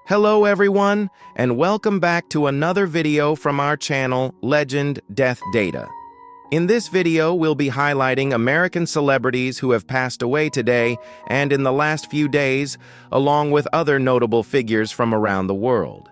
Hello everyone, and welcome back to another video from our channel, Legend Death Data. In this video, we'll be highlighting American celebrities who have passed away today and in the last few days, along with other notable figures from around the world.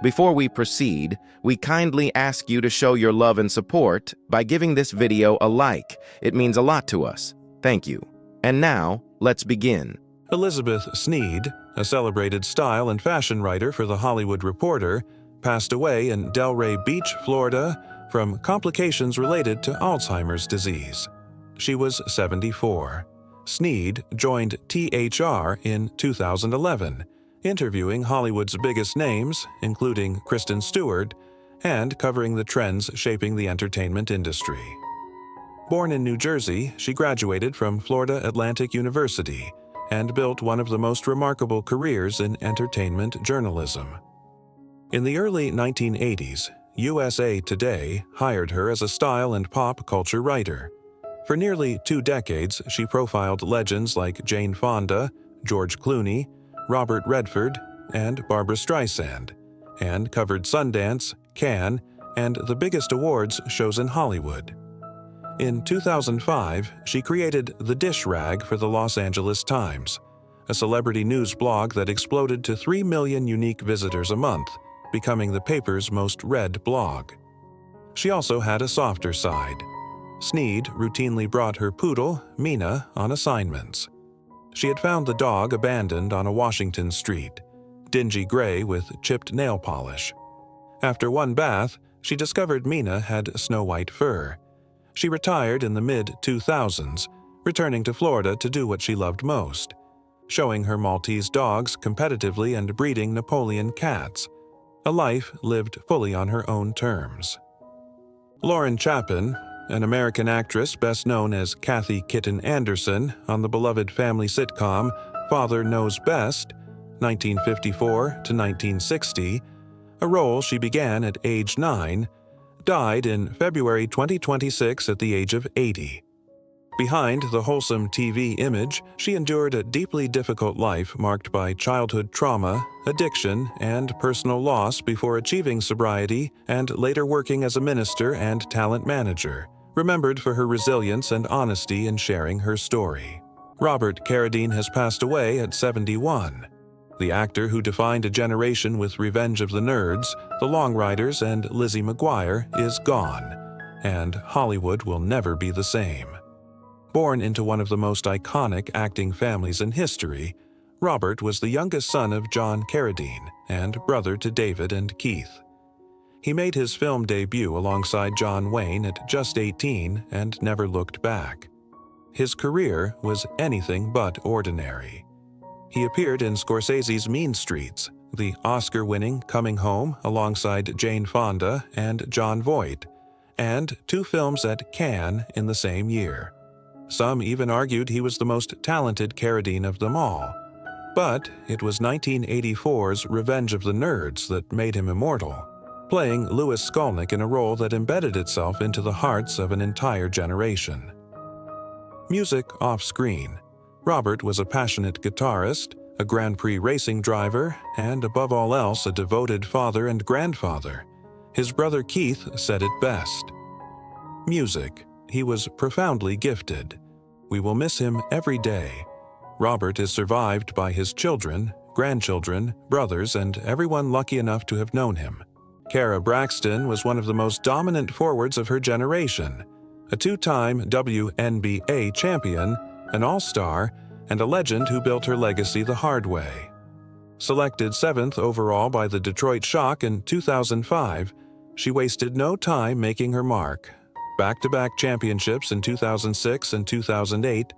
Before we proceed, we kindly ask you to show your love and support by giving this video a like. It means a lot to us. Thank you. And now, let's begin. Elizabeth Sneed, a celebrated style and fashion writer for The Hollywood Reporter, passed away in Delray Beach, Florida, from complications related to Alzheimer's disease. She was 74. Sneed joined THR in 2011, interviewing Hollywood's biggest names, including Kristen Stewart, and covering the trends shaping the entertainment industry. Born in New Jersey, she graduated from Florida Atlantic University and built one of the most remarkable careers in entertainment journalism. In the early 1980s, USA Today hired her as a style and pop culture writer. For nearly 2 decades, she profiled legends like Jane Fonda, George Clooney, Robert Redford, and Barbra Streisand, and covered Sundance, Cannes, and the biggest awards shows in Hollywood. In 2005, she created The Dish Rag for the Los Angeles Times, a celebrity news blog that exploded to 3 million unique visitors a month, becoming the paper's most read blog. She also had a softer side. Sneed routinely brought her poodle, Mina, on assignments. She had found the dog abandoned on a Washington street, dingy gray with chipped nail polish. After one bath, she discovered Mina had snow-white fur. She retired in the mid-2000s, returning to Florida to do what she loved most, showing her Maltese dogs competitively and breeding Napoleon cats, a life lived fully on her own terms. Lauren Chapin, an American actress best known as Kathy Kitten Anderson on the beloved family sitcom Father Knows Best, 1954 to 1960, a role she began at age 9, died in February 2026 at the age of 80. Behind the wholesome TV image, she endured a deeply difficult life marked by childhood trauma, addiction, and personal loss before achieving sobriety and later working as a minister and talent manager, remembered for her resilience and honesty in sharing her story. Robert Carradine has passed away at 71. The actor who defined a generation with Revenge of the Nerds, The Long Riders, and Lizzie McGuire is gone, and Hollywood will never be the same. Born into one of the most iconic acting families in history, Robert was the youngest son of John Carradine and brother to David and Keith. He made his film debut alongside John Wayne at just 18 and never looked back. His career was anything but ordinary. He appeared in Scorsese's Mean Streets, the Oscar-winning Coming Home alongside Jane Fonda and Jon Voight, and 2 films at Cannes in the same year. Some even argued he was the most talented Carradine of them all. But it was 1984's Revenge of the Nerds that made him immortal, playing Louis Skolnick in a role that embedded itself into the hearts of an entire generation. Music off-screen. Robert was a passionate guitarist, a Grand Prix racing driver, and above all else a devoted father and grandfather. His brother Keith said it best. Music. He was profoundly gifted. We will miss him every day. Robert is survived by his children, grandchildren, brothers, and everyone lucky enough to have known him. Cara Braxton was one of the most dominant forwards of her generation, a 2-time WNBA champion, an all-star, and a legend who built her legacy the hard way. Selected 7th overall by the Detroit Shock in 2005, she wasted no time making her mark. Back-to-back championships in 2006 and 2008,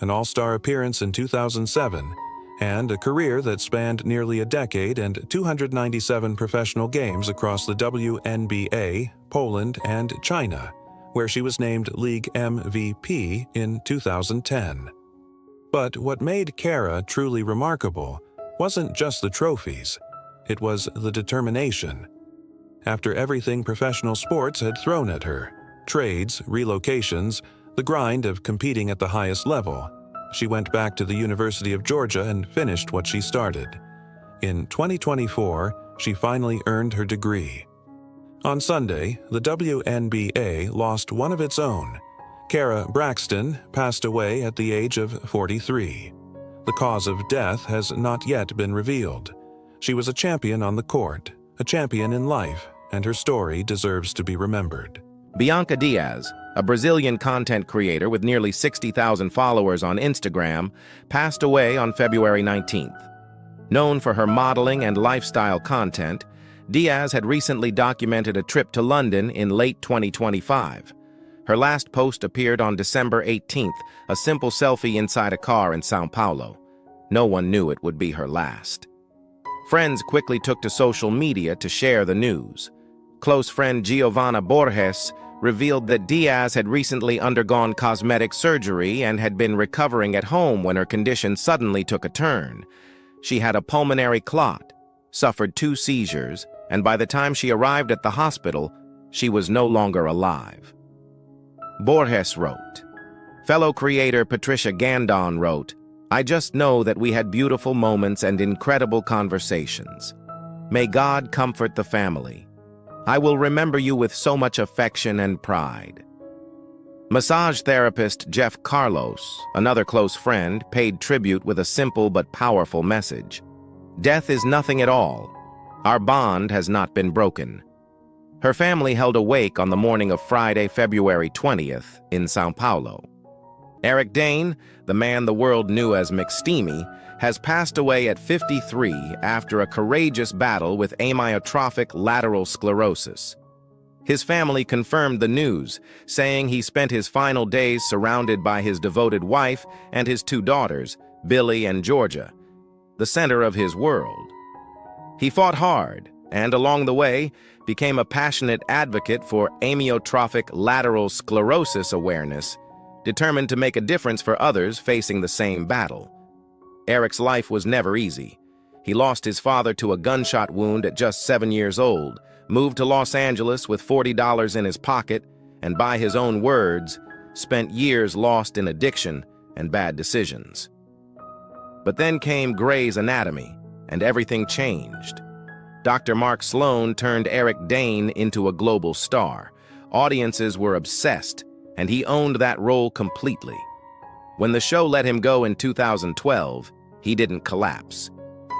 an all-star appearance in 2007, and a career that spanned nearly a decade and 297 professional games across the WNBA, Poland, and China, where she was named League MVP in 2010. But what made Cara truly remarkable wasn't just the trophies, it was the determination. After everything professional sports had thrown at her, trades, relocations, the grind of competing at the highest level, she went back to the University of Georgia and finished what she started. In 2024, she finally earned her degree. On Sunday, the WNBA lost one of its own. Kara Braxton passed away at the age of 43. The cause of death has not yet been revealed. She was a champion on the court, a champion in life, and her story deserves to be remembered. Bianca Diaz, a Brazilian content creator with nearly 60,000 followers on Instagram, passed away on February 19th. Known for her modeling and lifestyle content, Diaz had recently documented a trip to London in late 2025. Her last post appeared on December 18th, a simple selfie inside a car in São Paulo. No one knew it would be her last. Friends quickly took to social media to share the news. Close friend Giovanna Borges revealed that Diaz had recently undergone cosmetic surgery and had been recovering at home when her condition suddenly took a turn. She had a pulmonary clot, suffered 2 seizures, and by the time she arrived at the hospital, she was no longer alive. Borges wrote. Fellow creator Patricia Gandon wrote, "I just know that we had beautiful moments and incredible conversations. May God comfort the family. I will remember you with so much affection and pride." Massage therapist Jeff Carlos, another close friend, paid tribute with a simple but powerful message. Death is nothing at all. Our bond has not been broken. Her family held a wake on the morning of Friday, February 20th, in São Paulo. Eric Dane, the man the world knew as McSteamy, has passed away at 53 after a courageous battle with amyotrophic lateral sclerosis. His family confirmed the news, saying he spent his final days surrounded by his devoted wife and his 2 daughters, Billy and Georgia, the center of his world. He fought hard, and along the way, became a passionate advocate for amyotrophic lateral sclerosis awareness, determined to make a difference for others facing the same battle. Eric's life was never easy. He lost his father to a gunshot wound at just 7 years old, moved to Los Angeles with $40 in his pocket, and by his own words, spent years lost in addiction and bad decisions. But then came Grey's Anatomy, and everything changed. Dr. Mark Sloan turned Eric Dane into a global star. Audiences were obsessed, and he owned that role completely. When the show let him go in 2012, he didn't collapse.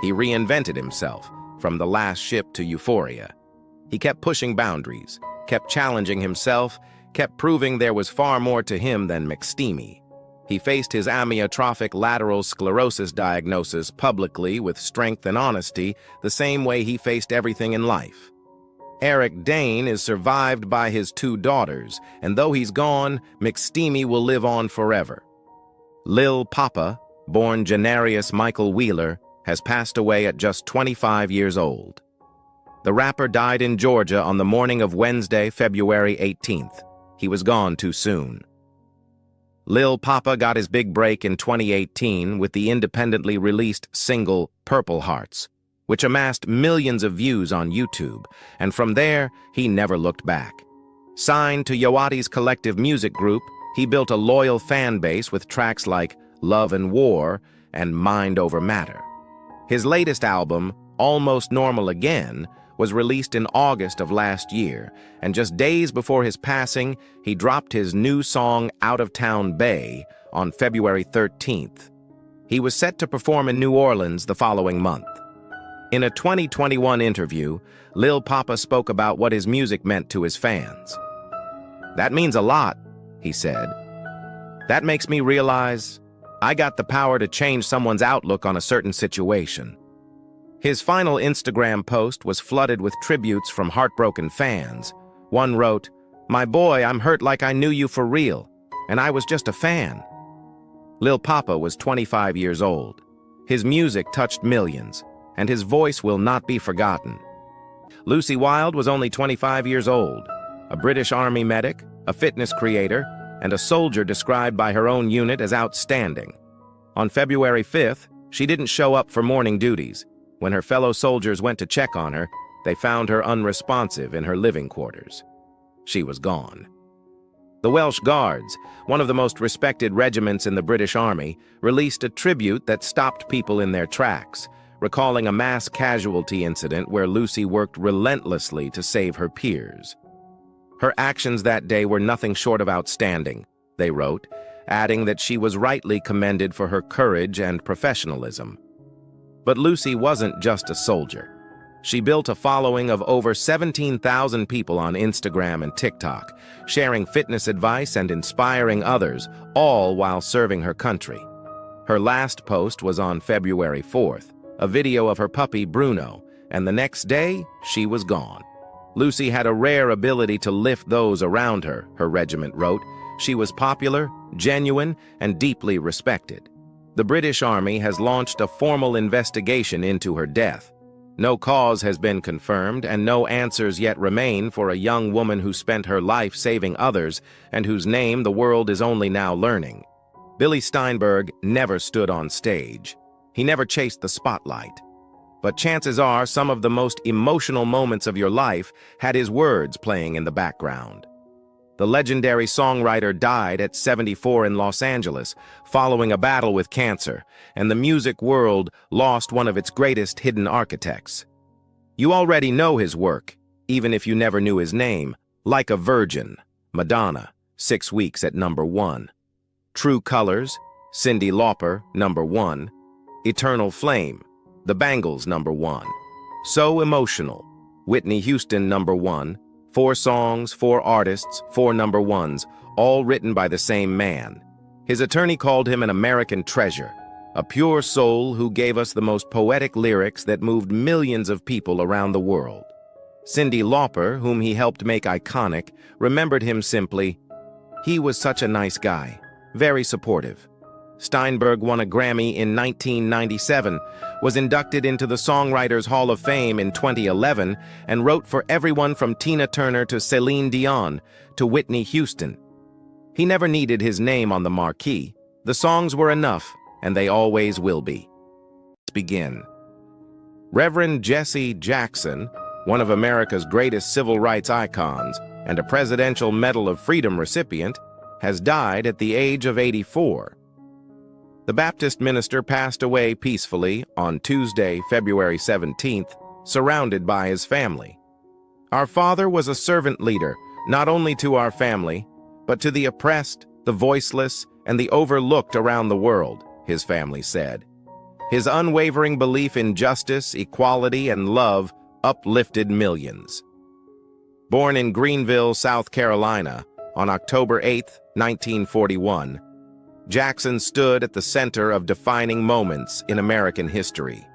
He reinvented himself, from The Last Ship to Euphoria. He kept pushing boundaries, kept challenging himself, kept proving there was far more to him than McSteamy. He faced his amyotrophic lateral sclerosis diagnosis publicly with strength and honesty, the same way he faced everything in life. Eric Dane is survived by his 2 daughters, and though he's gone, McSteamy will live on forever. Lil Papa, born Janarius Michael Wheeler, has passed away at just 25 years old. The rapper died in Georgia on the morning of Wednesday, February 18th. He was gone too soon. Lil Papa got his big break in 2018 with the independently released single Purple Hearts, which amassed millions of views on YouTube, and from there, he never looked back. Signed to Yoati's collective music group, he built a loyal fan base with tracks like Love and War and Mind Over Matter. His latest album, Almost Normal Again, was released in August of last year, and just days before his passing, he dropped his new song Out of Town Bay on February 13th. He was set to perform in New Orleans the following month. In a 2021 interview, Lil Papa spoke about what his music meant to his fans. "That means a lot," he said. "That makes me realize I got the power to change someone's outlook on a certain situation." His final Instagram post was flooded with tributes from heartbroken fans. One wrote, "My boy, I'm hurt like I knew you for real, and I was just a fan." Lil Papa was 25 years old. His music touched millions, and his voice will not be forgotten. Lucy Wilde was only 25 years old, a British Army medic, a fitness creator, and a soldier described by her own unit as outstanding. On February 5th, she didn't show up for morning duties. When her fellow soldiers went to check on her, they found her unresponsive in her living quarters. She was gone. The Welsh Guards, one of the most respected regiments in the British Army, released a tribute that stopped people in their tracks, recalling a mass casualty incident where Lucy worked relentlessly to save her peers. "Her actions that day were nothing short of outstanding," they wrote, adding that she was rightly commended for her courage and professionalism. But Lucy wasn't just a soldier. She built a following of over 17,000 people on Instagram and TikTok, sharing fitness advice and inspiring others, all while serving her country. Her last post was on February 4th, a video of her puppy Bruno, and the next day, she was gone. Lucy had a rare ability to lift those around her, her regiment wrote. She was popular, genuine, and deeply respected. The British Army has launched a formal investigation into her death. No cause has been confirmed, and no answers yet remain for a young woman who spent her life saving others and whose name the world is only now learning. Billy Steinberg never stood on stage. He never chased the spotlight. But chances are some of the most emotional moments of your life had his words playing in the background. The legendary songwriter died at 74 in Los Angeles, following a battle with cancer, and the music world lost one of its greatest hidden architects. You already know his work, even if you never knew his name. Like a Virgin, Madonna, 6 weeks at #1. True Colors, Cyndi Lauper, #1. Eternal Flame, The Bangles, #1. So Emotional, Whitney Houston, #1. 4 songs, 4 artists, 4 #1s, all written by the same man. His attorney called him an American treasure, a pure soul who gave us the most poetic lyrics that moved millions of people around the world. Cyndi Lauper, whom he helped make iconic, remembered him simply, "He was such a nice guy, very supportive." Steinberg won a Grammy in 1997, was inducted into the Songwriters Hall of Fame in 2011, and wrote for everyone from Tina Turner to Celine Dion to Whitney Houston. He never needed his name on the marquee. The songs were enough, and they always will be. Let's begin. Reverend Jesse Jackson, one of America's greatest civil rights icons and a Presidential Medal of Freedom recipient, has died at the age of 84. The Baptist minister passed away peacefully on Tuesday, February 17th, surrounded by his family. "Our father was a servant leader, not only to our family, but to the oppressed, the voiceless, and the overlooked around the world," his family said. His unwavering belief in justice, equality, and love uplifted millions. Born in Greenville, South Carolina, on October 8, 1941, Jackson stood at the center of defining moments in American history.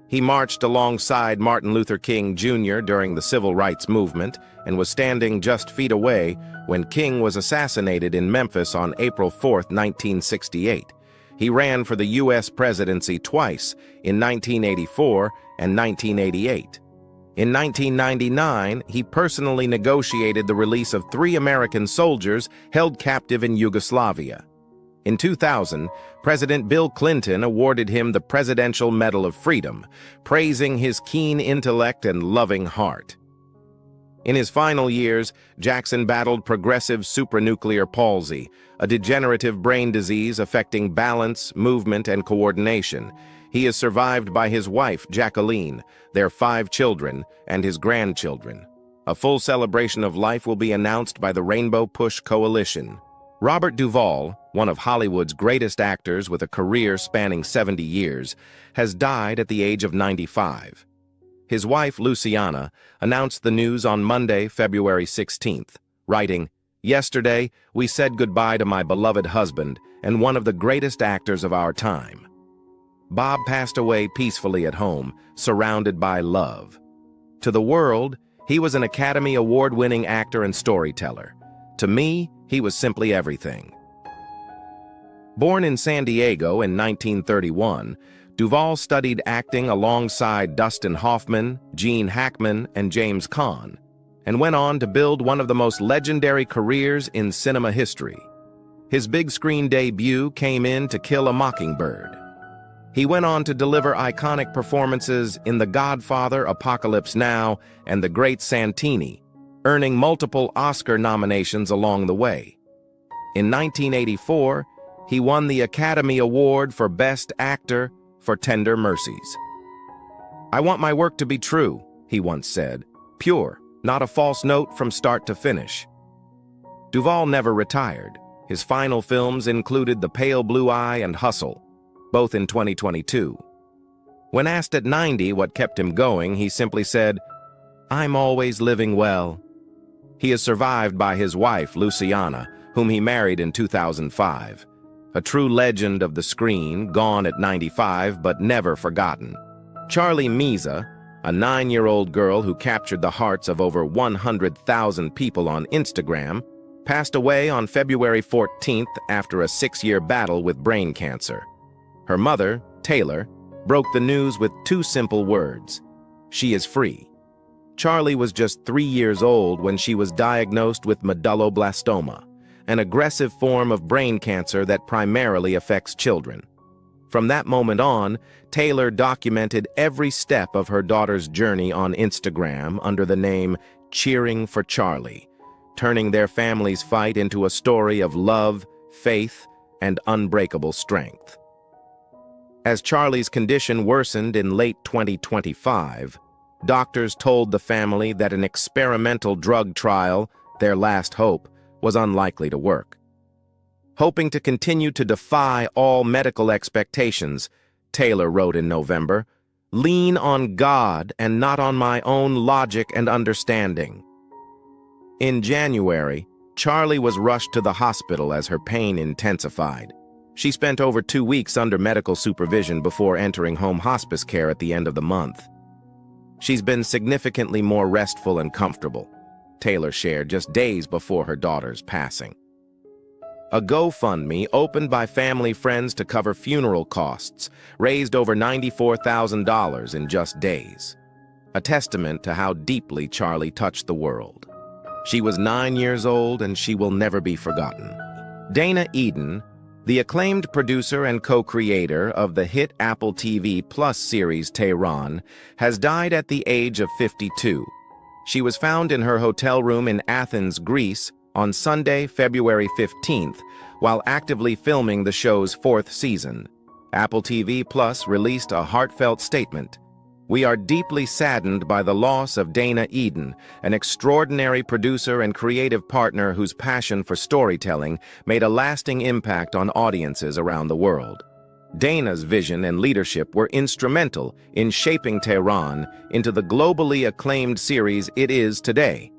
He marched alongside Martin Luther King Jr. during the Civil Rights Movement and was standing just feet away when King was assassinated in Memphis on April 4, 1968. He ran for the U.S. presidency twice, in 1984 and 1988. In 1999, he personally negotiated the release of 3 American soldiers held captive in Yugoslavia. In 2000, President Bill Clinton awarded him the Presidential Medal of Freedom, praising his keen intellect and loving heart. In his final years, Jackson battled progressive supranuclear palsy, a degenerative brain disease affecting balance, movement, and coordination. He is survived by his wife, Jacqueline, their 5 children, and his grandchildren. A full celebration of life will be announced by the Rainbow Push Coalition. Robert Duvall, one of Hollywood's greatest actors with a career spanning 70 years, has died at the age of 95. His wife, Luciana, announced the news on Monday, February 16th, writing, "Yesterday, we said goodbye to my beloved husband and one of the greatest actors of our time." Bob passed away peacefully at home, surrounded by love. To the world, he was an Academy Award-winning actor and storyteller. To me, he was simply everything. Born in San Diego in 1931, Duvall studied acting alongside Dustin Hoffman, Gene Hackman, and James Caan, and went on to build one of the most legendary careers in cinema history. His big-screen debut came in To Kill a Mockingbird. He went on to deliver iconic performances in The Godfather, Apocalypse Now, and The Great Santini, earning multiple Oscar nominations along the way. In 1984, he won the Academy Award for Best Actor for Tender Mercies. "I want my work to be true," he once said. "Pure, not a false note from start to finish." Duvall never retired. His final films included The Pale Blue Eye and Hustle, both in 2022. When asked at 90 what kept him going, he simply said, "I'm always living well." He is survived by his wife, Luciana, whom he married in 2005. A true legend of the screen, gone at 95 but never forgotten. Charlie Meza, a 9-year-old girl who captured the hearts of over 100,000 people on Instagram, passed away on February 14th after a 6-year battle with brain cancer. Her mother, Taylor, broke the news with 2 simple words: "She is free." Charlie was just 3 years old when she was diagnosed with medulloblastoma, an aggressive form of brain cancer that primarily affects children. From that moment on, Taylor documented every step of her daughter's journey on Instagram under the name Cheering for Charlie, turning their family's fight into a story of love, faith, and unbreakable strength. As Charlie's condition worsened in late 2025, doctors told the family that an experimental drug trial, their last hope, was unlikely to work. Hoping to continue to defy all medical expectations, Taylor wrote in November, "Lean on God and not on my own logic and understanding." In January, Charlie was rushed to the hospital as her pain intensified. She spent over 2 weeks under medical supervision before entering home hospice care at the end of the month. "She's been significantly more restful and comfortable," Taylor shared just days before her daughter's passing. A GoFundMe opened by family friends to cover funeral costs raised over $94,000 in just days, a testament to how deeply Charlie touched the world. She was 9 years old and she will never be forgotten. Dana Eden, the acclaimed producer and co-creator of the hit Apple TV Plus series Tehran, has died at the age of 52. She was found in her hotel room in Athens, Greece, on Sunday, February 15th, while actively filming the show's 4th season. Apple TV Plus released a heartfelt statement. "We are deeply saddened by the loss of Dana Eden, an extraordinary producer and creative partner whose passion for storytelling made a lasting impact on audiences around the world. Dana's vision and leadership were instrumental in shaping Tehran into the globally acclaimed series it is today."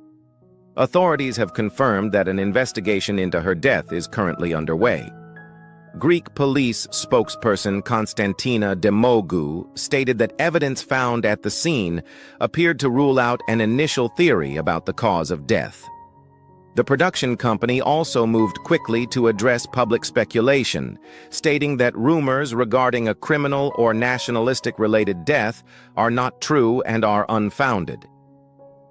Authorities have confirmed that an investigation into her death is currently underway. Greek police spokesperson Konstantina Demogou stated that evidence found at the scene appeared to rule out an initial theory about the cause of death. The production company also moved quickly to address public speculation, stating that rumors regarding a criminal or nationalistic-related death are not true and are unfounded.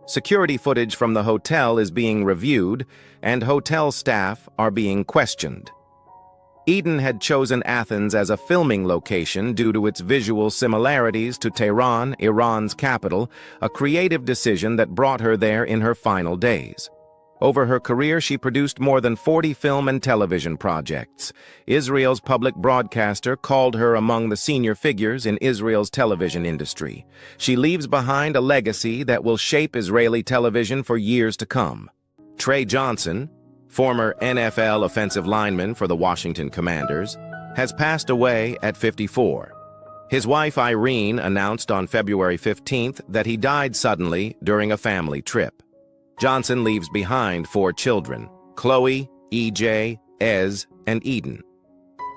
Security footage from the hotel is being reviewed, and hotel staff are being questioned. Eden had chosen Athens as a filming location due to its visual similarities to Tehran, Iran's capital, a creative decision that brought her there in her final days. Over her career, she produced more than 40 film and television projects. Israel's public broadcaster called her among the senior figures in Israel's television industry. She leaves behind a legacy that will shape Israeli television for years to come. Trey Johnson, former NFL offensive lineman for the Washington Commanders, has passed away at 54. His wife Irene announced on February 15th that he died suddenly during a family trip. Johnson leaves behind 4 children, Chloe, EJ, Ez, and Eden.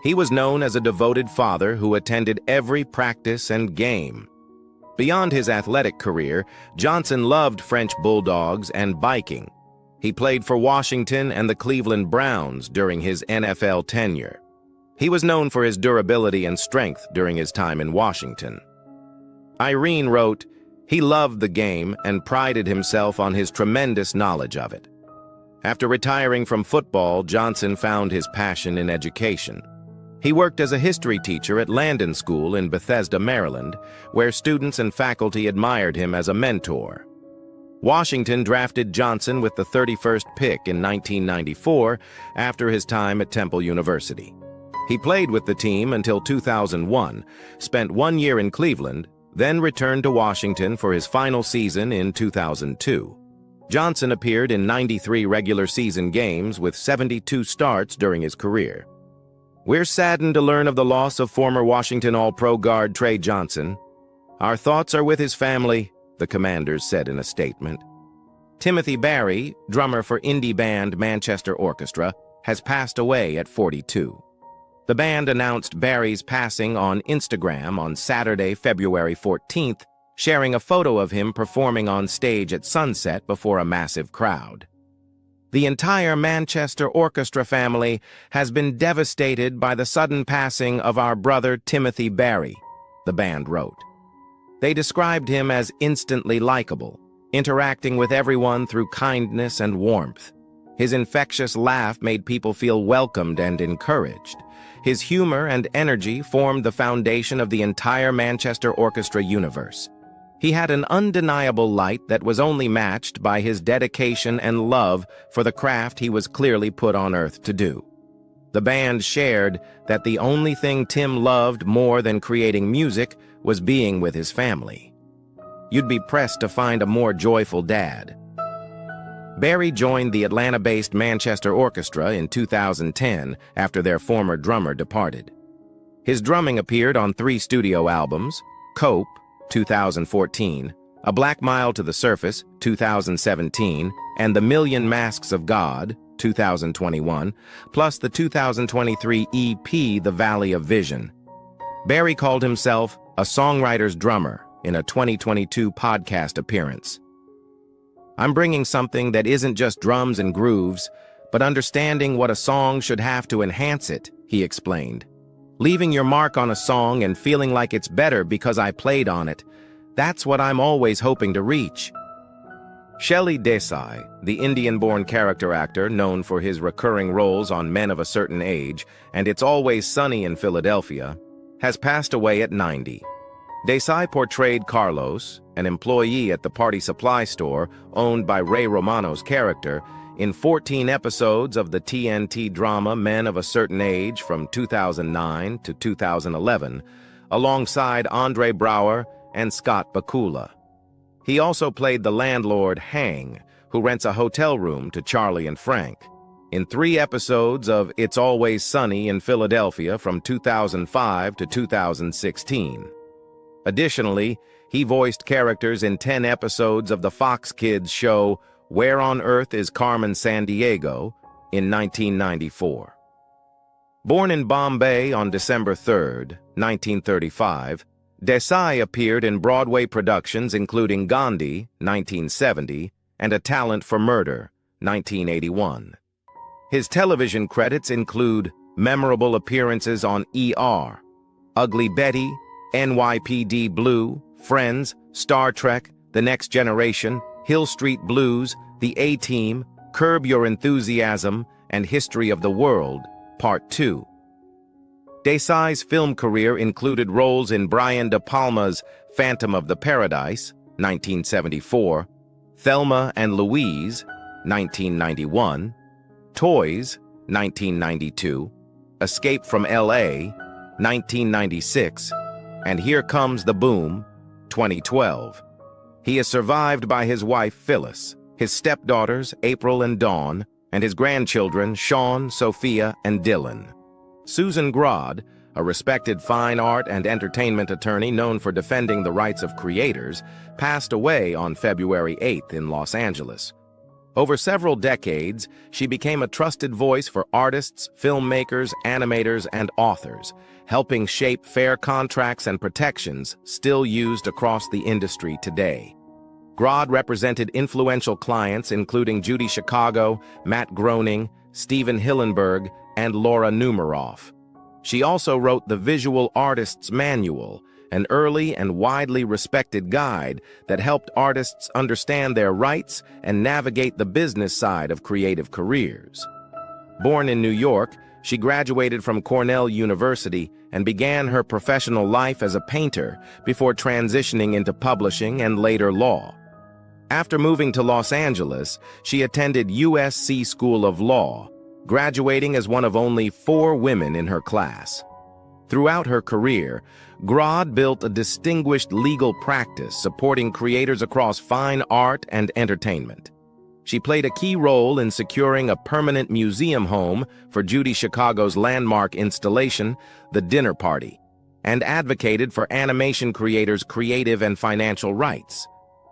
He was known as a devoted father who attended every practice and game. Beyond his athletic career, Johnson loved French bulldogs and biking. He played for Washington and the Cleveland Browns during his NFL tenure. He was known for his durability and strength during his time in Washington. Irene wrote, "He loved the game and prided himself on his tremendous knowledge of it." After retiring from football, Johnson found his passion in education. He worked as a history teacher at Landon School in Bethesda, Maryland, where students and faculty admired him as a mentor. Washington drafted Johnson with the 31st pick in 1994 after his time at Temple University. He played with the team until 2001, spent 1 year in Cleveland, then returned to Washington for his final season in 2002. Johnson appeared in 93 regular season games with 72 starts during his career. "We're saddened to learn of the loss of former Washington All-Pro guard Trey Johnson. Our thoughts are with his family," the Commanders said in a statement. Timothy Barry, drummer for indie band Manchester Orchestra, has passed away at 42. The band announced Barry's passing on Instagram on Saturday, February 14th, sharing a photo of him performing on stage at sunset before a massive crowd. "The entire Manchester Orchestra family has been devastated by the sudden passing of our brother Timothy Barry," the band wrote. They described him as instantly likable, interacting with everyone through kindness and warmth. His infectious laugh made people feel welcomed and encouraged. His humor and energy formed the foundation of the entire Manchester Orchestra universe. He had an undeniable light that was only matched by his dedication and love for the craft he was clearly put on earth to do. The band shared that the only thing Tim loved more than creating music was being with his family. "You'd be pressed to find a more joyful dad." Barry joined the Atlanta-based Manchester Orchestra in 2010 after their former drummer departed. His drumming appeared on 3 studio albums: Cope, 2014, A Black Mile to the Surface, 2017, and The Million Masks of God, 2021, plus the 2023 EP The Valley of Vision. Barry called himself a songwriter's drummer in a 2022 podcast appearance. "I'm bringing something that isn't just drums and grooves, but understanding what a song should have to enhance it," he explained. "Leaving your mark on a song and feeling like it's better because I played on it, that's what I'm always hoping to reach." Shelley Desai, the Indian-born character actor known for his recurring roles on Men of a Certain Age and It's Always Sunny in Philadelphia, has passed away at 90. Desai portrayed Carlos, an employee at the party supply store owned by Ray Romano's character, in 14 episodes of the TNT drama Men of a Certain Age from 2009 to 2011, alongside Andre Braugher and Scott Bakula. He also played the landlord Hang, who rents a hotel room to Charlie and Frank, in 3 episodes of It's Always Sunny in Philadelphia from 2005 to 2016. Additionally, he voiced characters in 10 episodes of the Fox Kids show Where on Earth is Carmen Sandiego in 1994. Born in Bombay on December 3, 1935, Desai appeared in Broadway productions including Gandhi, 1970, and A Talent for Murder, 1981. His television credits include memorable appearances on ER, Ugly Betty, NYPD Blue, Friends, Star Trek, The Next Generation, Hill Street Blues, The A-Team, Curb Your Enthusiasm, and History of the World, Part 2. Desai's film career included roles in Brian De Palma's Phantom of the Paradise, 1974, Thelma and Louise, 1991, Toys, 1992, Escape from L.A., 1996, and Here Comes the Boom, 2012. He is survived by his wife Phyllis, his stepdaughters April and Dawn, and his grandchildren Sean, Sophia, and Dylan. Susan Grodd, a respected fine art and entertainment attorney known for defending the rights of creators, passed away on February 8th in Los Angeles. Over several decades, she became a trusted voice for artists, filmmakers, animators, and authors, helping shape fair contracts and protections still used across the industry today. Grodd represented influential clients including Judy Chicago, Matt Groening, Steven Hillenburg, and Laura Numeroff. She also wrote the Visual Artist's Manual, an early and widely respected guide that helped artists understand their rights and navigate the business side of creative careers. Born in New York, she graduated from Cornell University and began her professional life as a painter before transitioning into publishing and later law. After moving to Los Angeles, she attended USC School of Law, graduating as one of only 4 women in her class. Throughout her career, Grodd built a distinguished legal practice supporting creators across fine art and entertainment. She played a key role in securing a permanent museum home for Judy Chicago's landmark installation, The Dinner Party, and advocated for animation creators' creative and financial rights.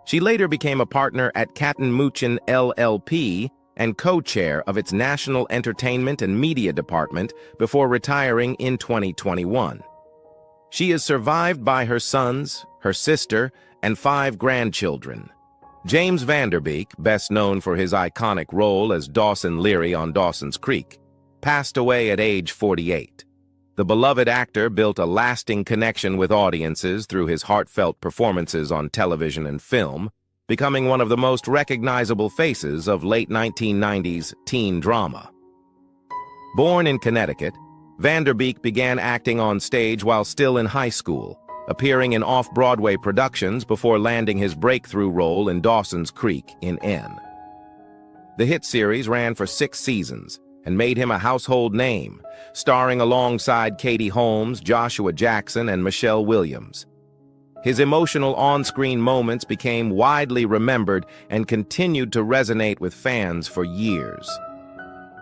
She later became a partner at Katten Muchin LLP and co-chair of its National Entertainment and Media Department before retiring in 2021. She is survived by her sons, her sister, and 5 grandchildren. James Van Der Beek, best known for his iconic role as Dawson Leary on Dawson's Creek, passed away at age 48. The beloved actor built a lasting connection with audiences through his heartfelt performances on television and film, becoming one of the most recognizable faces of late 1990s teen drama. Born in Connecticut, Van Der Beek began acting on stage while still in high school, appearing in off-Broadway productions before landing his breakthrough role in Dawson's Creek in N. The hit series ran for 6 seasons and made him a household name, starring alongside Katie Holmes, Joshua Jackson, and Michelle Williams. His emotional on-screen moments became widely remembered and continued to resonate with fans for years.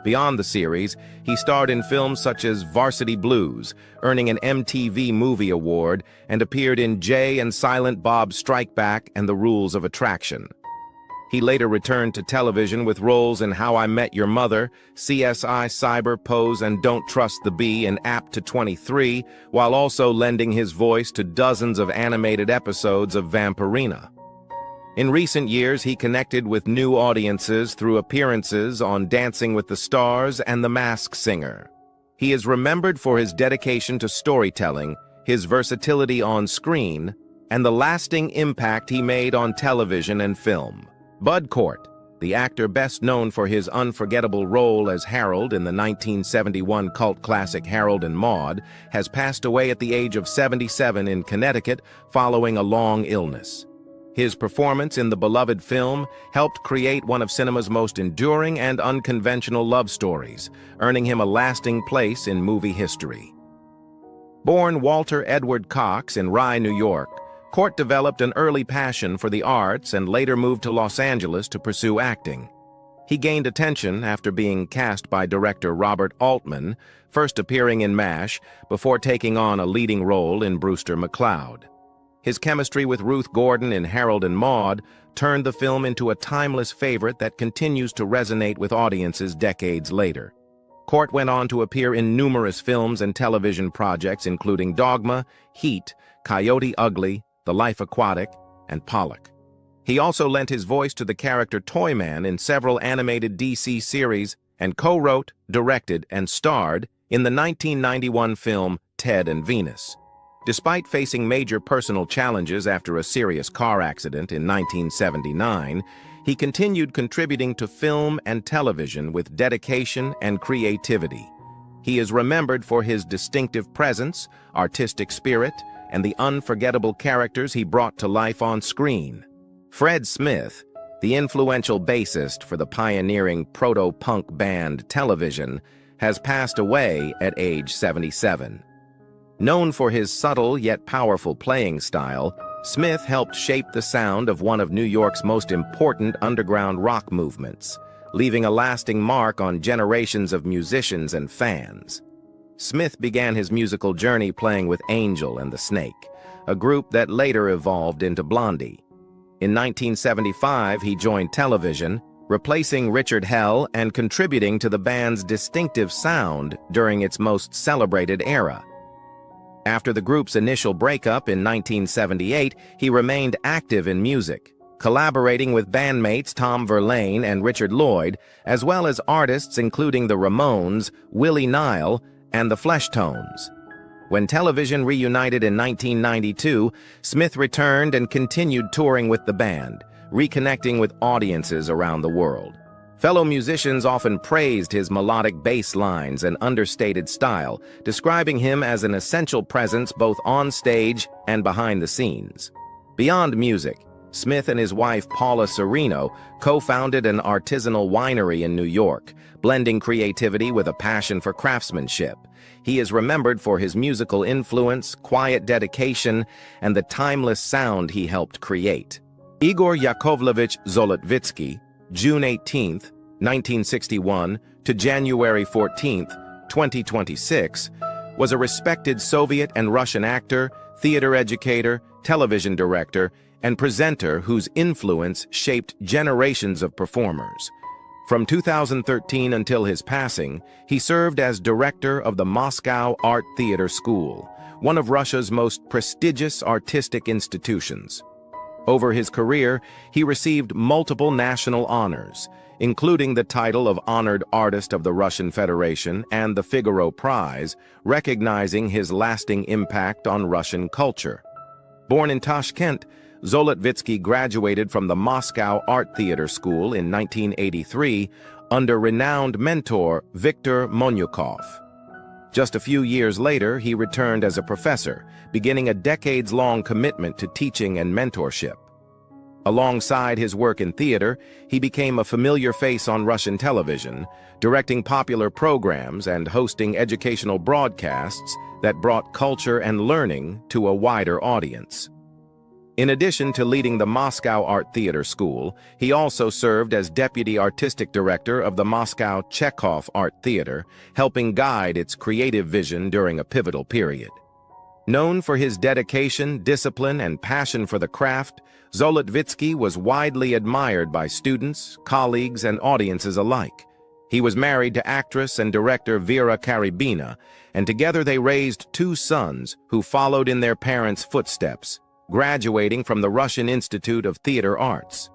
Beyond the series, he starred in films such as Varsity Blues, earning an MTV Movie Award, and appeared in Jay and Silent Bob Strike Back and The Rules of Attraction. He later returned to television with roles in How I Met Your Mother, CSI Cyber, Pose, and Don't Trust the Bee, and Apt to 23, while also lending his voice to dozens of animated episodes of Vampirina. In recent years, he connected with new audiences through appearances on Dancing with the Stars and The Masked Singer. He is remembered for his dedication to storytelling, his versatility on screen, and the lasting impact he made on television and film. Bud Cort, the actor best known for his unforgettable role as Harold in the 1971 cult classic Harold and Maude, has passed away at the age of 77 in Connecticut following a long illness. His performance in the beloved film helped create one of cinema's most enduring and unconventional love stories, earning him a lasting place in movie history. Born Walter Edward Cox in Rye, New York, Cort developed an early passion for the arts and later moved to Los Angeles to pursue acting. He gained attention after being cast by director Robert Altman, first appearing in MASH before taking on a leading role in Brewster McCloud. His chemistry with Ruth Gordon in Harold and Maude turned the film into a timeless favorite that continues to resonate with audiences decades later. Cort went on to appear in numerous films and television projects including Dogma, Heat, Coyote Ugly, The Life Aquatic, and Pollock. He also lent his voice to the character Toyman in several animated DC series and co-wrote, directed, and starred in the 1991 film Ted and Venus. Despite facing major personal challenges after a serious car accident in 1979, he continued contributing to film and television with dedication and creativity. He is remembered for his distinctive presence, artistic spirit, and the unforgettable characters he brought to life on screen. Fred Smith, the influential bassist for the pioneering proto-punk band Television, has passed away at age 77. Known for his subtle yet powerful playing style, Smith helped shape the sound of one of New York's most important underground rock movements, leaving a lasting mark on generations of musicians and fans. Smith began his musical journey playing with Angel and the Snake, a group that later evolved into Blondie. In 1975, he joined Television, replacing Richard Hell and contributing to the band's distinctive sound during its most celebrated era. After the group's initial breakup in 1978, he remained active in music, collaborating with bandmates Tom Verlaine and Richard Lloyd, as well as artists including the Ramones, Willie Nile, and the Fleshtones. When Television reunited in 1992, Smith returned and continued touring with the band, reconnecting with audiences around the world. Fellow musicians often praised his melodic bass lines and understated style, describing him as an essential presence both on stage and behind the scenes. Beyond music, Smith and his wife Paula Sereno co-founded an artisanal winery in New York, blending creativity with a passion for craftsmanship. He is remembered for his musical influence, quiet dedication, and the timeless sound he helped create. Igor Yakovlevich Zolotvitsky, June 18, 1961 to January 14, 2026, was a respected Soviet and Russian actor, theater educator, television director, and presenter whose influence shaped generations of performers. From 2013 until his passing, he served as director of the Moscow Art Theater School, one of Russia's most prestigious artistic institutions. Over his career, he received multiple national honors, including the title of Honored Artist of the Russian Federation and the Figaro Prize, recognizing his lasting impact on Russian culture. Born in Tashkent, Zolotvitsky graduated from the Moscow Art Theater School in 1983 under renowned mentor Viktor Monyukov. Just a few years later, he returned as a professor, beginning a decades-long commitment to teaching and mentorship. Alongside his work in theater, he became a familiar face on Russian television, directing popular programs and hosting educational broadcasts that brought culture and learning to a wider audience. In addition to leading the Moscow Art Theater School, he also served as deputy artistic director of the Moscow Chekhov Art Theater, helping guide its creative vision during a pivotal period. Known for his dedication, discipline, and passion for the craft, Zolotvitsky was widely admired by students, colleagues, and audiences alike. He was married to actress and director Vera Karybina, and together they raised two sons who followed in their parents' footsteps, graduating from the Russian Institute of Theater Arts.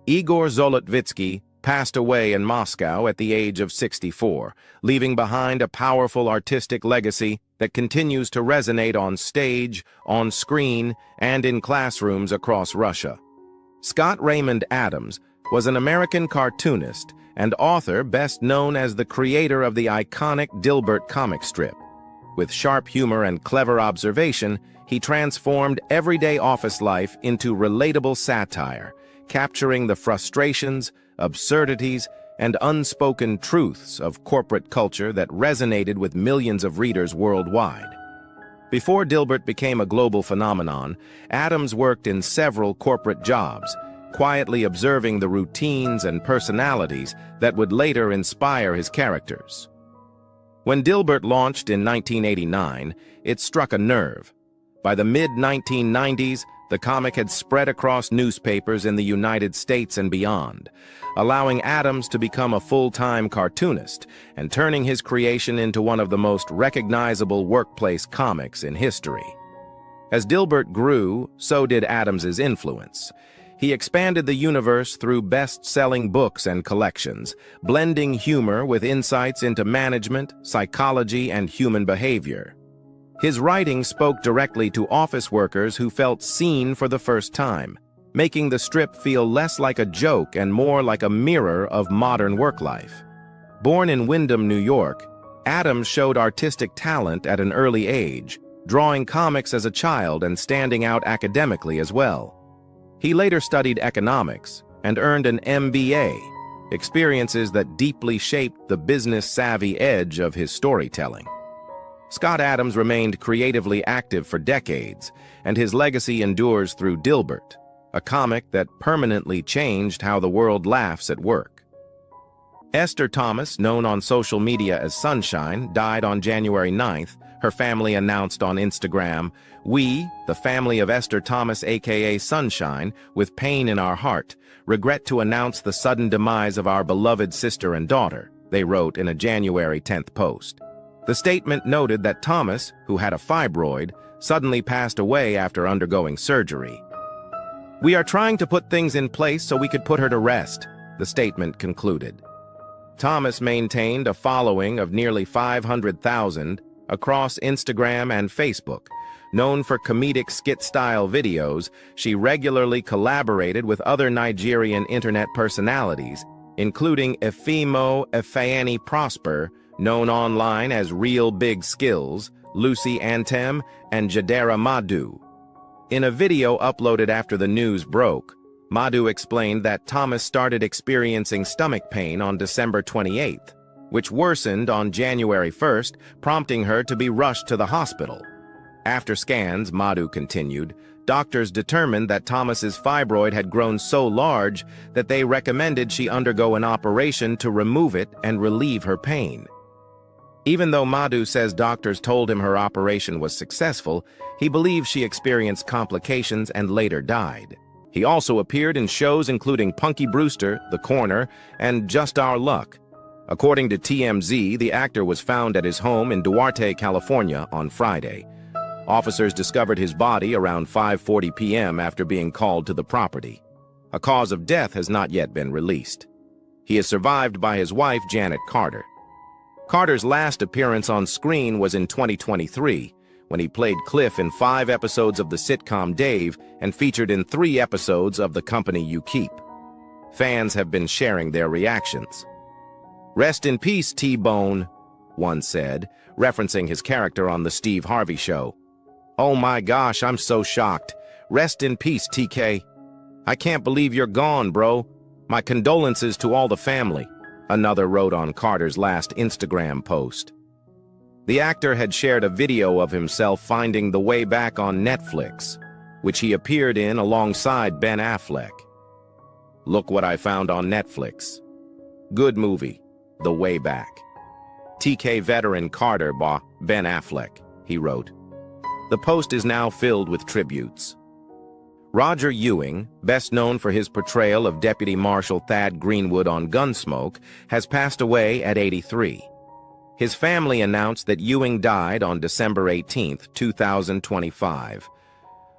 Igor Zolotvitsky passed away in Moscow at the age of 64, leaving behind a powerful artistic legacy that continues to resonate on stage, on screen, and in classrooms across Russia. Scott Raymond Adams was an American cartoonist and author best known as the creator of the iconic Dilbert comic strip. With sharp humor and clever observation, he transformed everyday office life into relatable satire, capturing the frustrations, absurdities, and unspoken truths of corporate culture that resonated with millions of readers worldwide. Before Dilbert became a global phenomenon, Adams worked in several corporate jobs, quietly observing the routines and personalities that would later inspire his characters. When Dilbert launched in 1989, it struck a nerve. By the mid-1990s, the comic had spread across newspapers in the United States and beyond, allowing Adams to become a full-time cartoonist and turning his creation into one of the most recognizable workplace comics in history. As Dilbert grew, so did Adams's influence. He expanded the universe through best-selling books and collections, blending humor with insights into management, psychology, and human behavior. His writing spoke directly to office workers who felt seen for the first time, making the strip feel less like a joke and more like a mirror of modern work life. Born in Windham, New York, Adams showed artistic talent at an early age, drawing comics as a child and standing out academically as well. He later studied economics and earned an MBA, experiences that deeply shaped the business-savvy edge of his storytelling. Scott Adams remained creatively active for decades, and his legacy endures through Dilbert, a comic that permanently changed how the world laughs at work. Esther Thomas, known on social media as Sunshine, died on January 9th. Her family announced on Instagram, "We, the family of Esther Thomas aka Sunshine, with pain in our heart, regret to announce the sudden demise of our beloved sister and daughter," they wrote in a January 10th post. The statement noted that Thomas, who had a fibroid, suddenly passed away after undergoing surgery. "We are trying to put things in place so we could put her to rest," the statement concluded. Thomas maintained a following of nearly 500,000 across Instagram and Facebook. Known for comedic skit-style videos, she regularly collaborated with other Nigerian internet personalities, including Efimo Efeani Prosper, known online as Real Big Skills, Lucy Antem, and Jadera Madu. In a video uploaded after the news broke, Madhu explained that Thomas started experiencing stomach pain on December 28th, which worsened on January 1st, prompting her to be rushed to the hospital. After scans, Madhu continued, doctors determined that Thomas's fibroid had grown so large that they recommended she undergo an operation to remove it and relieve her pain. Even though Madhu says doctors told him her operation was successful, he believes she experienced complications and later died. He also appeared in shows including Punky Brewster, The Corner, and Just Our Luck. According to TMZ, the actor was found at his home in Duarte, California on Friday. Officers discovered his body around 5:40 p.m. after being called to the property. A cause of death has not yet been released. He is survived by his wife, Janet Carter. Carter's last appearance on screen was in 2023, when he played Cliff in 5 episodes of the sitcom Dave and featured in 3 episodes of The Company You Keep. Fans have been sharing their reactions. "Rest in peace, T-Bone," one said, referencing his character on The Steve Harvey Show. "Oh my gosh, I'm so shocked. Rest in peace, TK. I can't believe you're gone, bro. My condolences to all the family," another wrote on Carter's last Instagram post. The actor had shared a video of himself finding the way back on Netflix, which he appeared in alongside Ben Affleck. "Look what I found on Netflix. Good movie, The Way Back. TK veteran Carter by Ben Affleck," he wrote. The post is now filled with tributes. Roger Ewing, best known for his portrayal of Deputy Marshal Thad Greenwood on Gunsmoke, has passed away at 83. His family announced that Ewing died on December 18, 2025.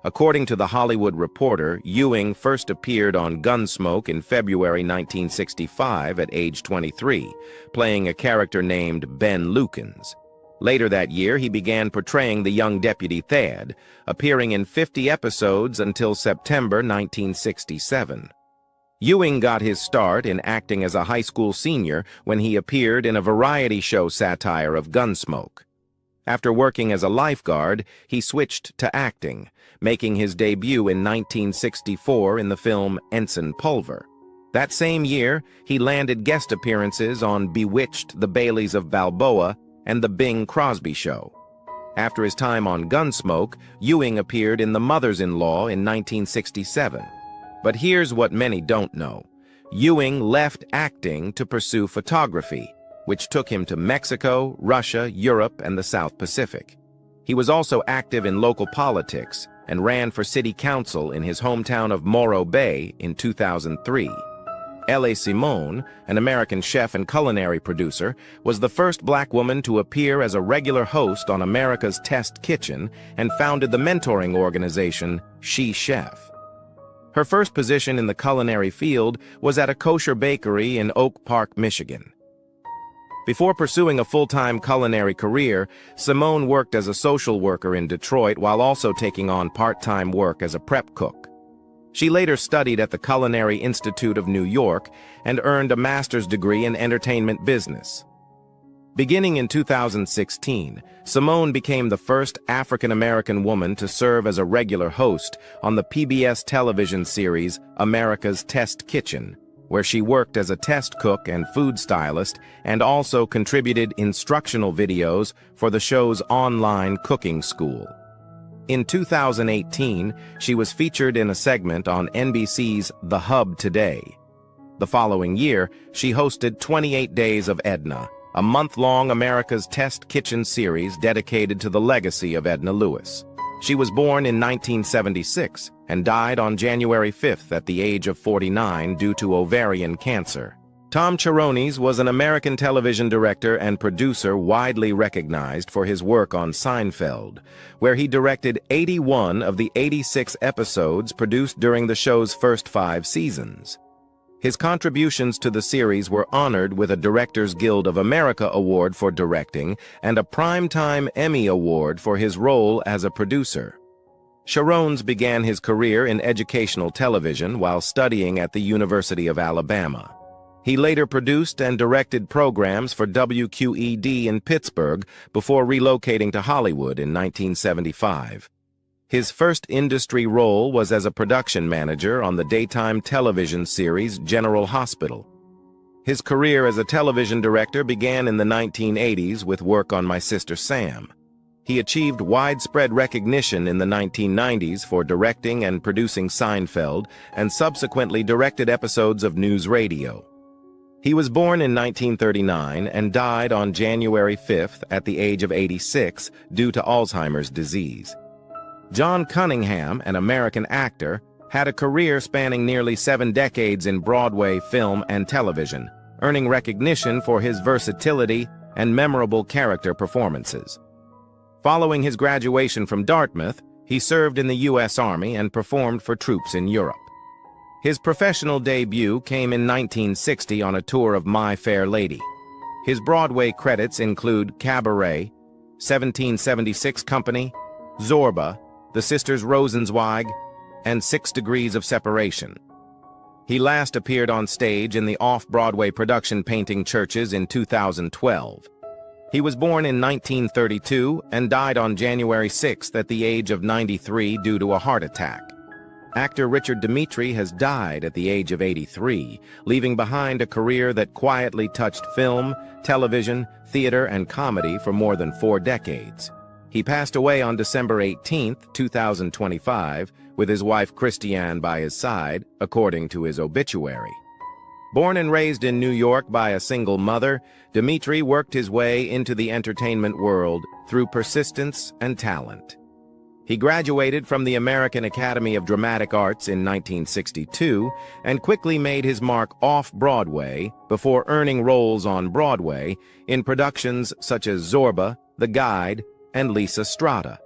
According to The Hollywood Reporter, Ewing first appeared on Gunsmoke in February 1965 at age 23, playing a character named Ben Lukens. Later that year, he began portraying the young Deputy Thad, appearing in 50 episodes until September 1967. Ewing got his start in acting as a high school senior when he appeared in a variety show satire of Gunsmoke. After working as a lifeguard, he switched to acting, making his debut in 1964 in the film Ensign Pulver. That same year, he landed guest appearances on Bewitched, The Baileys of Balboa, and The Bing Crosby Show. After his time on Gunsmoke, Ewing appeared in The Mothers-in-Law in 1967. But here's what many don't know. Ewing left acting to pursue photography, which took him to Mexico, Russia, Europe, and the South Pacific. He was also active in local politics and ran for city council in his hometown of Morro Bay in 2003. L.A. Simone, an American chef and culinary producer, was the first black woman to appear as a regular host on America's Test Kitchen and founded the mentoring organization She Chef. Her first position in the culinary field was at a kosher bakery in Oak Park, Michigan. Before pursuing a full-time culinary career, Simone worked as a social worker in Detroit while also taking on part-time work as a prep cook. She later studied at the Culinary Institute of New York and earned a master's degree in entertainment business. Beginning in 2016, Simone became the first African-American woman to serve as a regular host on the PBS television series America's Test Kitchen, where she worked as a test cook and food stylist and also contributed instructional videos for the show's online cooking school. In 2018, she was featured in a segment on NBC's The Hub Today. The following year, she hosted 28 Days of Edna, a month-long America's Test Kitchen series dedicated to the legacy of Edna Lewis. She was born in 1976 and died on January 5th at the age of 49 due to ovarian cancer. Tom Cherones was an American television director and producer widely recognized for his work on Seinfeld, where he directed 81 of the 86 episodes produced during the show's first 5 seasons. His contributions to the series were honored with a Directors Guild of America Award for directing and a Primetime Emmy Award for his role as a producer. Cherones began his career in educational television while studying at the University of Alabama. He later produced and directed programs for WQED in Pittsburgh before relocating to Hollywood in 1975. His first industry role was as a production manager on the daytime television series General Hospital. His career as a television director began in the 1980s with work on My Sister Sam. He achieved widespread recognition in the 1990s for directing and producing Seinfeld and subsequently directed episodes of News Radio. He was born in 1939 and died on January 5th at the age of 86 due to Alzheimer's disease. John Cunningham, an American actor, had a career spanning nearly 7 decades in Broadway, film, and television, earning recognition for his versatility and memorable character performances. Following his graduation from Dartmouth, he served in the U.S. Army and performed for troops in Europe. His professional debut came in 1960 on a tour of My Fair Lady. His Broadway credits include Cabaret, 1776 Company, Zorba, The Sisters Rosenzweig, and 6 Degrees of Separation. He last appeared on stage in the off-Broadway production Painting Churches in 2012. He was born in 1932 and died on January 6th at the age of 93 due to a heart attack. Actor Richard Dimitri has died at the age of 83, leaving behind a career that quietly touched film, television, theater, and comedy for more than 4 decades. He passed away on December 18, 2025, with his wife Christiane by his side, according to his obituary. Born and raised in New York by a single mother, Dimitri worked his way into the entertainment world through persistence and talent. He graduated from the American Academy of Dramatic Arts in 1962 and quickly made his mark off-Broadway before earning roles on Broadway in productions such as Zorba, The Guide, and Lisa Strata.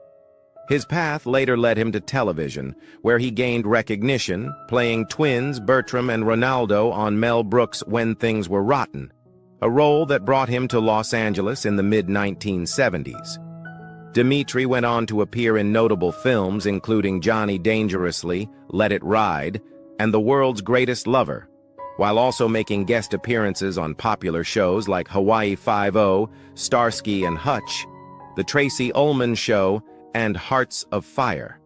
His path later led him to television, where he gained recognition, playing twins Bertram and Ronaldo on Mel Brooks' When Things Were Rotten, a role that brought him to Los Angeles in the mid-1970s. Dimitri went on to appear in notable films including Johnny Dangerously, Let It Ride, and The World's Greatest Lover, while also making guest appearances on popular shows like Hawaii Five-0, Starsky and Hutch, The Tracy Ullman Show, and Hearts of Fire.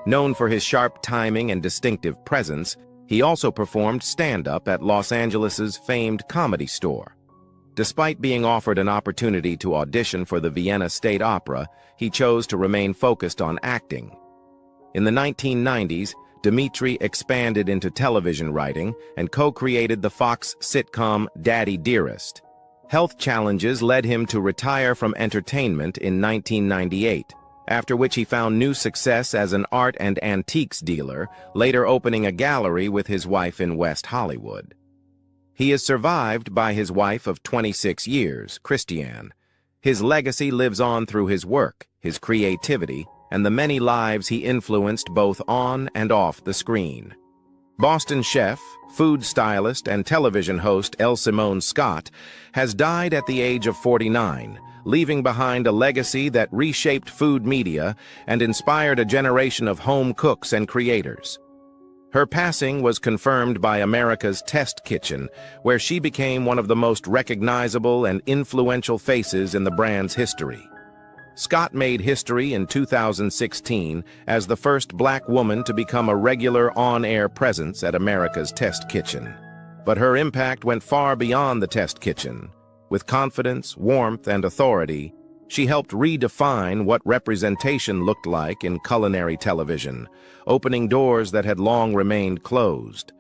Known for his sharp timing and distinctive presence, he also performed stand-up at Los Angeles's famed Comedy Store. Despite being offered an opportunity to audition for the Vienna State Opera, he chose to remain focused on acting. In the 1990s, Dimitri expanded into television writing and co-created the Fox sitcom Daddy Dearest. Health challenges led him to retire from entertainment in 1998, after which he found new success as an art and antiques dealer, later opening a gallery with his wife in West Hollywood. He is survived by his wife of 26 years, Christiane. His legacy lives on through his work, his creativity, and the many lives he influenced both on and off the screen. Boston chef, food stylist, and television host L. Simone Scott has died at the age of 49, leaving behind a legacy that reshaped food media and inspired a generation of home cooks and creators. Her passing was confirmed by America's Test Kitchen, where she became one of the most recognizable and influential faces in the brand's history. Scott made history in 2016 as the first Black woman to become a regular on-air presence at America's Test Kitchen. But her impact went far beyond the Test Kitchen. With confidence, warmth, and authority, she helped redefine what representation looked like in culinary television, opening doors that had long remained closed.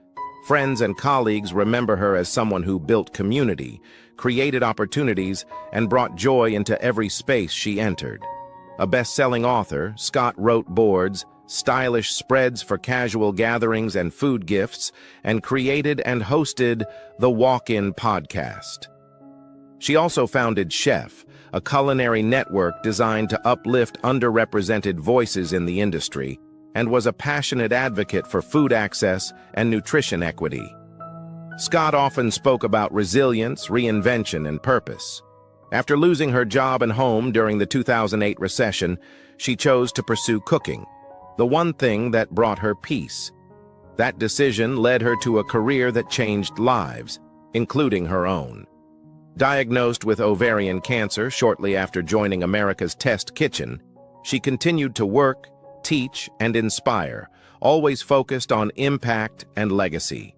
Friends and colleagues remember her as someone who built community, created opportunities, and brought joy into every space she entered. A best-selling author, Scott wrote boards, stylish spreads for casual gatherings and food gifts, and created and hosted the Walk-In podcast. She also founded Chef, a culinary network designed to uplift underrepresented voices in the industry, and was a passionate advocate for food access and nutrition equity. Scott often spoke about resilience, reinvention, and purpose. After losing her job and home during the 2008 recession, she chose to pursue cooking, the one thing that brought her peace. That decision led her to a career that changed lives, including her own. Diagnosed with ovarian cancer shortly after joining America's Test Kitchen, she continued to work, teach, and inspire, always focused on impact and legacy.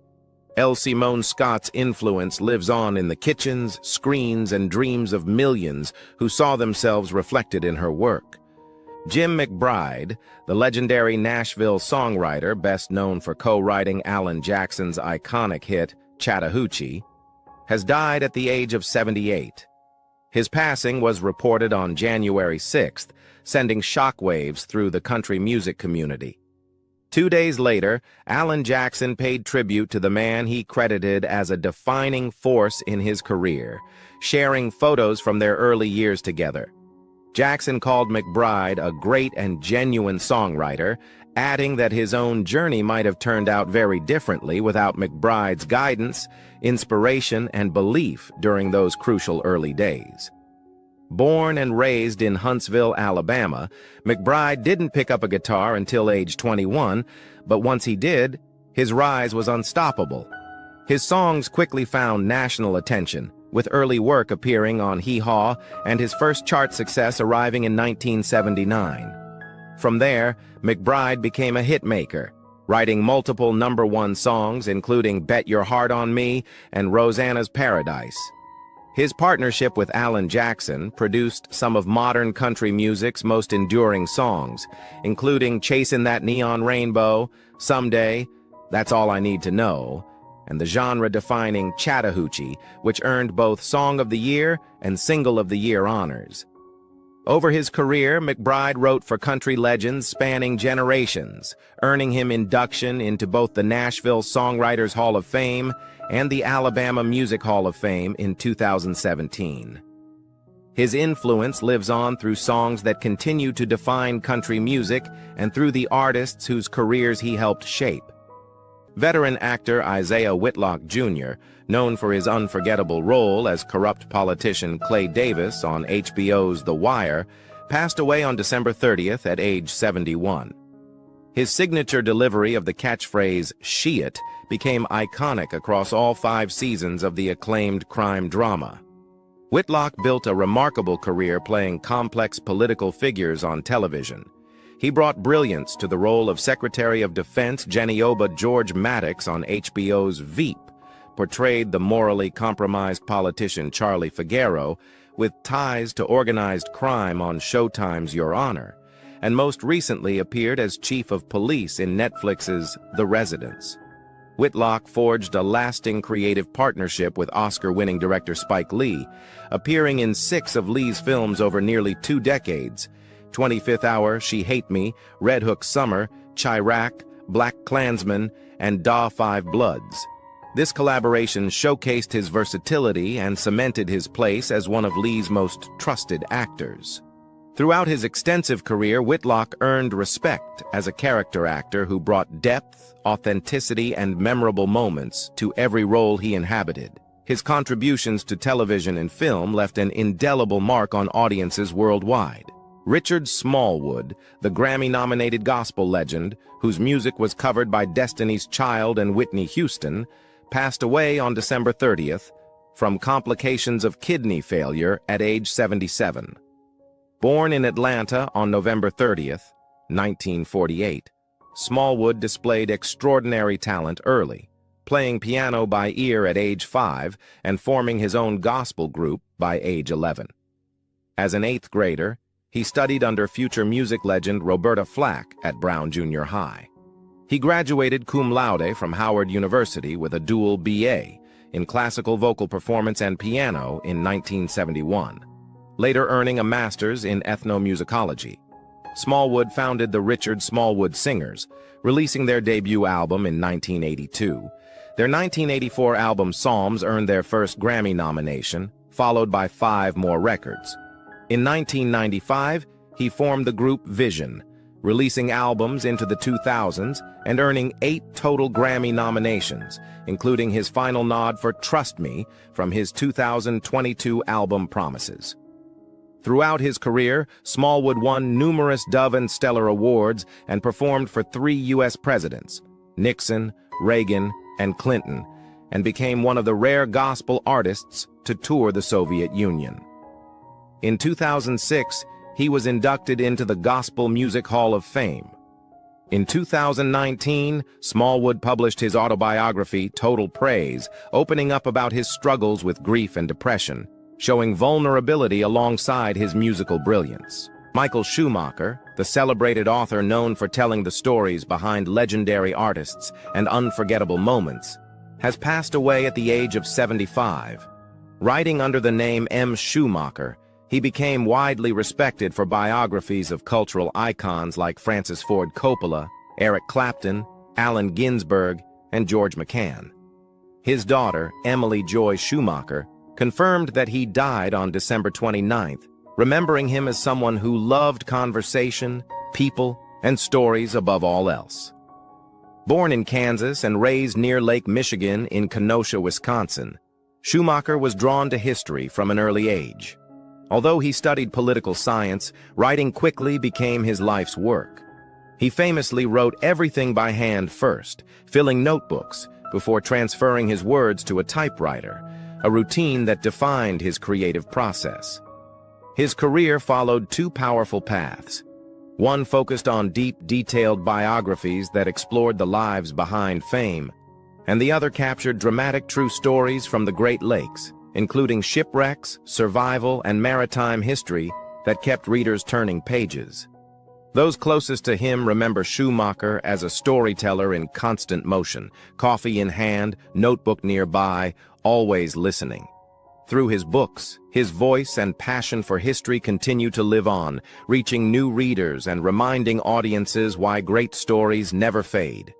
L. Simone Scott's influence lives on in the kitchens, screens, and dreams of millions who saw themselves reflected in her work. Jim McBride, the legendary Nashville songwriter best known for co-writing Alan Jackson's iconic hit, Chattahoochee, has died at the age of 78. His passing was reported on January 6th, sending shockwaves through the country music community. 2 days later, Alan Jackson paid tribute to the man he credited as a defining force in his career, sharing photos from their early years together. Jackson called McBride a great and genuine songwriter, adding that his own journey might have turned out very differently without McBride's guidance, inspiration, and belief during those crucial early days. Born and raised in Huntsville, Alabama, McBride didn't pick up a guitar until age 21, but once he did, his rise was unstoppable. His songs quickly found national attention, with early work appearing on Hee Haw and his first chart success arriving in 1979. From there, McBride became a hitmaker, writing multiple #1 songs including Bet Your Heart on Me and Rosanna's Paradise. His partnership with Alan Jackson produced some of modern country music's most enduring songs, including Chasing That Neon Rainbow, Someday, That's All I Need to Know, and the genre-defining Chattahoochee, which earned both Song of the Year and Single of the Year honors. Over his career, McBride wrote for country legends spanning generations, earning him induction into both the Nashville Songwriters Hall of Fame and the Alabama Music Hall of Fame in 2017. His influence lives on through songs that continue to define country music and through the artists whose careers he helped shape. Veteran actor Isaiah Whitlock Jr., known for his unforgettable role as corrupt politician Clay Davis on HBO's The Wire, passed away on December 30th at age 71. His signature delivery of the catchphrase, "She It," became iconic across all 5 seasons of the acclaimed crime drama. Whitlock built a remarkable career playing complex political figures on television. He brought brilliance to the role of Secretary of Defense Genioba George Maddox on HBO's Veep, portrayed the morally compromised politician Charlie Figueroa with ties to organized crime on Showtime's Your Honor, and most recently appeared as Chief of Police in Netflix's The Residence. Whitlock forged a lasting creative partnership with Oscar-winning director Spike Lee, appearing in 6 of Lee's films over nearly 2 decades: 25th Hour, She Hate Me, Red Hook Summer, Chirac, Black Klansman, and Da 5 Bloods. This collaboration showcased his versatility and cemented his place as one of Lee's most trusted actors. Throughout his extensive career, Whitlock earned respect as a character actor who brought depth, authenticity, and memorable moments to every role he inhabited. His contributions to television and film left an indelible mark on audiences worldwide. Richard Smallwood, the Grammy-nominated gospel legend, whose music was covered by Destiny's Child and Whitney Houston, passed away on December 30th from complications of kidney failure at age 77. Born in Atlanta on November 30th, 1948, Smallwood displayed extraordinary talent early, playing piano by ear at age 5 and forming his own gospel group by age 11. As an 8th grader, he studied under future music legend Roberta Flack at Brown Junior High. He graduated cum laude from Howard University with a dual BA in classical vocal performance and piano in 1971, later earning a master's in ethnomusicology. Smallwood founded the Richard Smallwood Singers, releasing their debut album in 1982. Their 1984 album Psalms earned their first Grammy nomination, followed by 5 more records. In 1995, he formed the group Vision, releasing albums into the 2000s and earning 8 total Grammy nominations, including his final nod for Trust Me from his 2022 album Promises. Throughout his career, Smallwood won numerous Dove and Stellar awards and performed for 3 U.S. presidents, Nixon, Reagan, and Clinton, and became one of the rare gospel artists to tour the Soviet Union. In 2006, he was inducted into the Gospel Music Hall of Fame. In 2019, Smallwood published his autobiography, Total Praise, opening up about his struggles with grief and depression, showing vulnerability alongside his musical brilliance. Michael Schumacher, the celebrated author known for telling the stories behind legendary artists and unforgettable moments, has passed away at the age of 75. Writing under the name M. Schumacher, he became widely respected for biographies of cultural icons like Francis Ford Coppola, Eric Clapton, Allen Ginsberg, and George McCann. His daughter, Emily Joy Schumacher, confirmed that he died on December 29th, remembering him as someone who loved conversation, people, and stories above all else. Born in Kansas and raised near Lake Michigan in Kenosha, Wisconsin, Schumacher was drawn to history from an early age. Although he studied political science, writing quickly became his life's work. He famously wrote everything by hand first, filling notebooks before transferring his words to a typewriter, a routine that defined his creative process. His career followed two powerful paths. One focused on deep, detailed biographies that explored the lives behind fame, and the other captured dramatic true stories from the Great Lakes, including shipwrecks, survival, and maritime history that kept readers turning pages. Those closest to him remember Schumacher as a storyteller in constant motion, coffee in hand, notebook nearby, always listening. Through his books, his voice and passion for history continue to live on, reaching new readers and reminding audiences why great stories never fade.